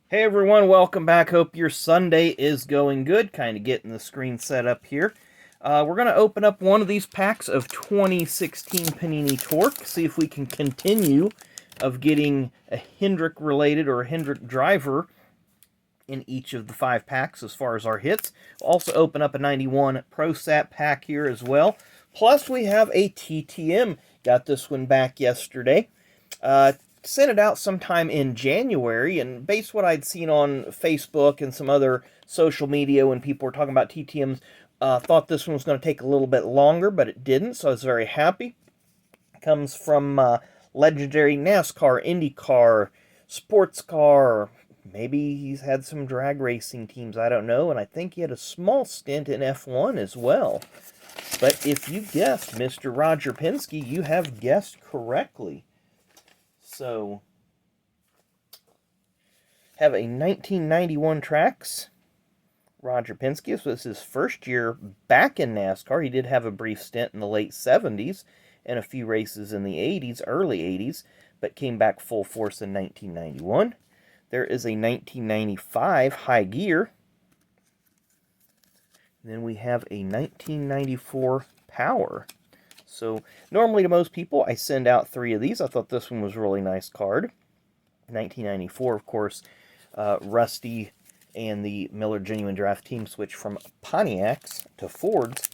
Hey everyone, welcome back. Hope your Sunday is going good. Kind of getting the screen set up here. We're going to open up one of these packs of 2016 Panini Torque, see if we can continue of getting a Hendrick related or a Hendrick driver in each of the 5 packs as far as our hits. We'll also open up a 91 Pro Sat pack here as well. Plus we have a TTM. Got this one back yesterday. Sent it out sometime in January, and based what I'd seen on Facebook and some other social media when people were talking about TTMs, thought this one was going to take a little bit longer, but it didn't, so I was very happy. It comes from legendary NASCAR, IndyCar, sports car. Maybe he's had some drag racing teams, I don't know, and I think he had a small stint in F1 as well. But if you guessed Mr. Roger Penske, you have guessed correctly. So, have a 1991 Trax. Roger Penske. This was his first year back in NASCAR. He did have a brief stint in the late 70s and a few races in the 80s, early 80s, but came back full force in 1991. There is a 1995 High Gear. Then we have a 1994 Power. So, normally to most people, I send out 3 of these. I thought this one was a really nice card. 1994, of course, Rusty and the Miller Genuine Draft team switched from Pontiacs to Fords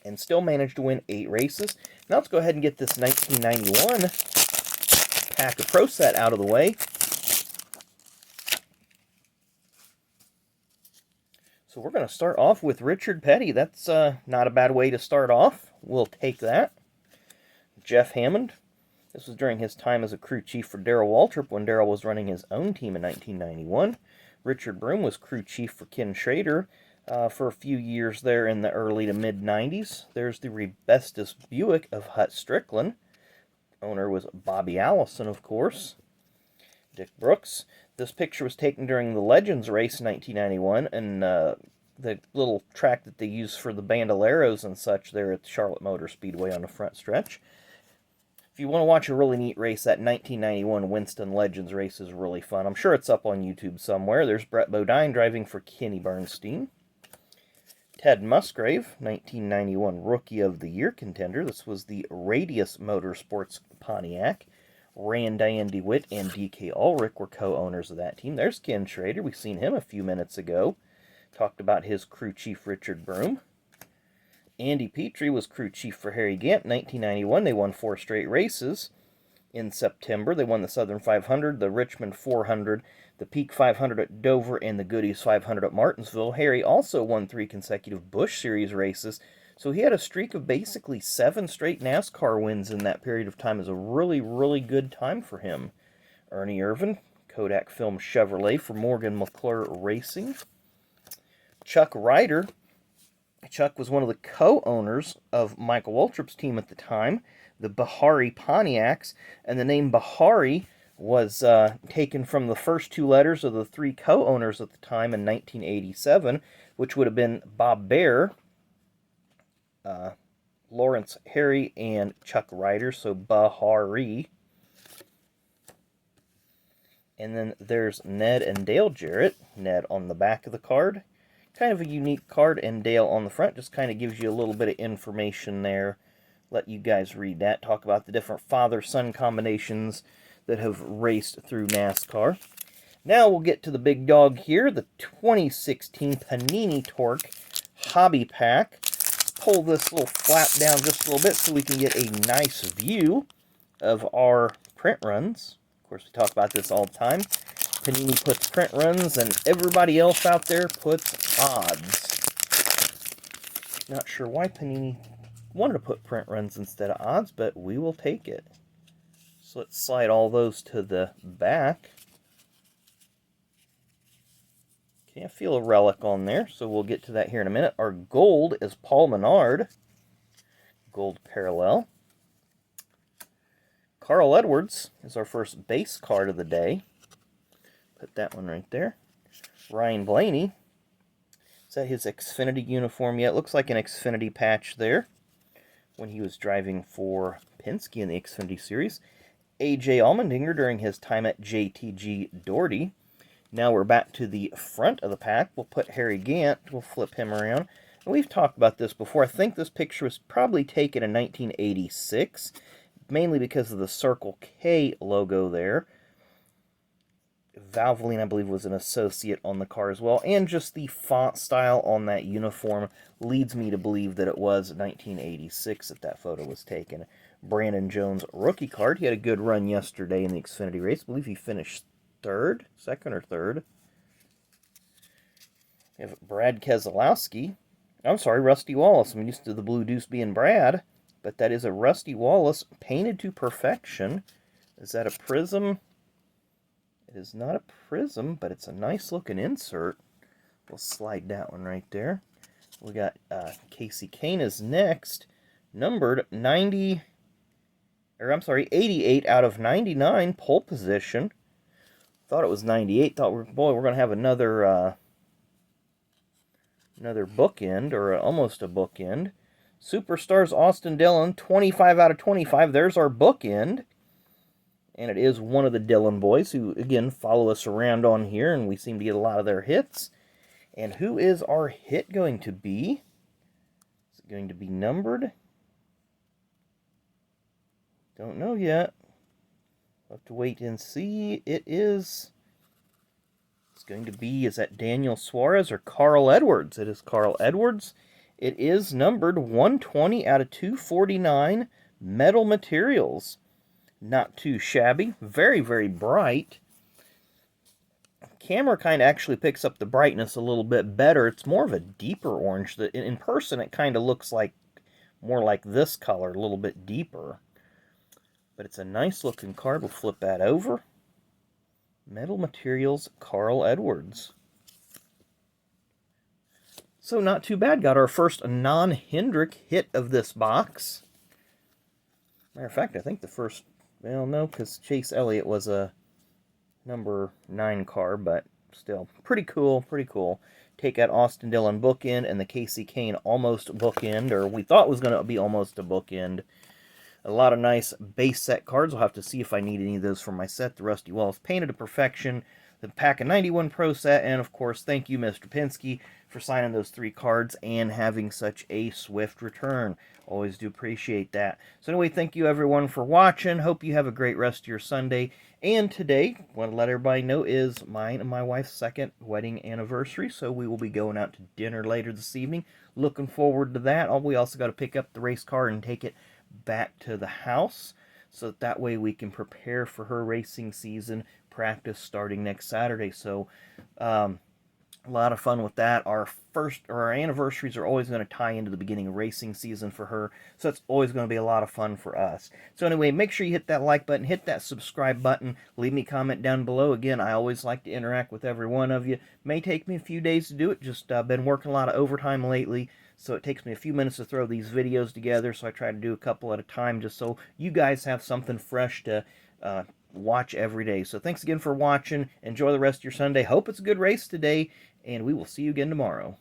and still managed to win 8 races. Now let's go ahead and get this 1991 pack of Pro Set out of the way. So we're going to start off with Richard Petty. That's not a bad way to start off. We'll take that. Jeff Hammond. This was during his time as a crew chief for Darrell Waltrip when Darrell was running his own team in 1991. Richard Broom was crew chief for Ken Schrader for a few years there in the early to mid-90s. There's the Rebestus Buick of Hut Strickland. Owner was Bobby Allison, of course. Dick Brooks. This picture was taken during the Legends race in 1991, and the little track that they use for the bandoleros and such there at the Charlotte Motor Speedway on the front stretch. If you want to watch a really neat race, that 1991 Winston Legends race is really fun. I'm sure it's up on YouTube somewhere. There's Brett Bodine driving for Kenny Bernstein. Ted Musgrave, 1991 Rookie of the Year contender. This was the Radius Motorsports Pontiac. Rand Diane DeWitt and D.K. Ulrich were co-owners of that team. There's Ken Schrader. We've seen him a few minutes ago. Talked about his crew chief, Richard Broom. Andy Petrie was crew chief for Harry Gant in 1991. They won 4 straight races. In September, they won the Southern 500, the Richmond 400, the Peak 500 at Dover, and the Goodies 500 at Martinsville. Harry also won 3 consecutive Busch Series races, so he had a streak of basically 7 straight NASCAR wins in that period of time. It was a really, really good time for him. Ernie Irvin, Kodak Film Chevrolet for Morgan McClure Racing. Chuck Ryder. Chuck was one of the co-owners of Michael Waltrip's team at the time, the Bahari Pontiacs, and the name Bahari was taken from the first 2 letters of the 3 co-owners at the time in 1987, which would have been Bob Bear, Lawrence Harry, and Chuck Ryder, so Bahari. And then there's Ned and Dale Jarrett. Ned on the back of the card. Kind of a unique card, and Dale on the front. Just kind of gives you a little bit of information there. Let you guys read that. Talk about the different father-son combinations that have raced through NASCAR. Now we'll get to the big dog here, the 2016 Panini Torque Hobby Pack. Pull this little flap down just a little bit so we can get a nice view of our print runs. Of course, we talk about this all the time. Panini puts print runs, and everybody else out there puts odds. Not sure why Panini wanted to put print runs instead of odds, but we will take it. So let's slide all those to the back. Okay, I feel a relic on there, so we'll get to that here in a minute. Our gold is Paul Menard. Gold parallel. Carl Edwards is our first base card of the day. Put that one right there. Ryan Blaney. Is that his Xfinity uniform yet? Looks like an Xfinity patch there when he was driving for Penske in the Xfinity Series. A.J. Allmendinger during his time at JTG Doherty. Now we're back to the front of the pack. We'll put Harry Gant. We'll flip him around. And we've talked about this before. I think this picture was probably taken in 1986, mainly because of the Circle K logo there. Valvoline, I believe, was an associate on the car as well. And just the font style on that uniform leads me to believe that it was 1986 that photo was taken. Brandon Jones rookie card. He had a good run yesterday in the Xfinity race. I believe he finished second or third. We have Brad Keselowski. I'm sorry, Rusty Wallace. I'm used to the Blue Deuce being Brad, but that is a Rusty Wallace painted to perfection. Is that a prism? It is not a prism, but it's a nice looking insert. We'll slide that one right there. We got Casey Kane is next, numbered 88 out of 99, pole position. Thought it was 98. Thought, boy, we're going to have another bookend, or almost a bookend. Superstars Austin Dillon, 25 out of 25. There's our bookend. And it is one of the Dillon boys who, again, follow us around on here, and we seem to get a lot of their hits. And who is our hit going to be? Is it going to be numbered? Don't know yet. We'll have to wait and see. It's going to be, is that Daniel Suarez or Carl Edwards? It is Carl Edwards. It is numbered 120 out of 249, metal materials. Not too shabby. Very, very bright. Camera kind of actually picks up the brightness a little bit better. It's more of a deeper orange. In person, it kind of looks like more like this color, a little bit deeper. But it's a nice looking card. We'll flip that over. Metal Materials, Carl Edwards. So not too bad. Got our first non-Hendrick hit of this box. Matter of fact, I think the first, well, no, because Chase Elliott was a number 9 car, but still, pretty cool, pretty cool. Take that Austin Dillon bookend and the Casey Kane almost bookend, or we thought was going to be almost a bookend. A lot of nice base set cards. I'll have to see if I need any of those for my set. The Rusty Wallace painted to perfection. The Pack of 91 Pro set. And, of course, thank you, Mr. Penske, for signing those 3 cards and having such a swift return. Always do appreciate that. So, anyway, thank you, everyone, for watching. Hope you have a great rest of your Sunday. And today, want to let everybody know, is mine and my wife's 2nd wedding anniversary. So, we will be going out to dinner later this evening. Looking forward to that. We also got to pick up the race car and take it back to the house, so that way we can prepare for her racing season practice starting next Saturday. So a lot of fun with that. Our anniversaries are always going to tie into the beginning of racing season for her, so it's always going to be a lot of fun for us. So anyway, make sure you hit that like button, hit that subscribe button, leave me a comment down below. Again, I always like to interact with every one of you. May take me a few days to do it, just been working a lot of overtime lately, so it takes me a few minutes to throw these videos together, so I try to do a couple at a time just so you guys have something fresh to watch every day. So thanks again for watching. Enjoy the rest of your Sunday. Hope it's a good race today, and we will see you again tomorrow.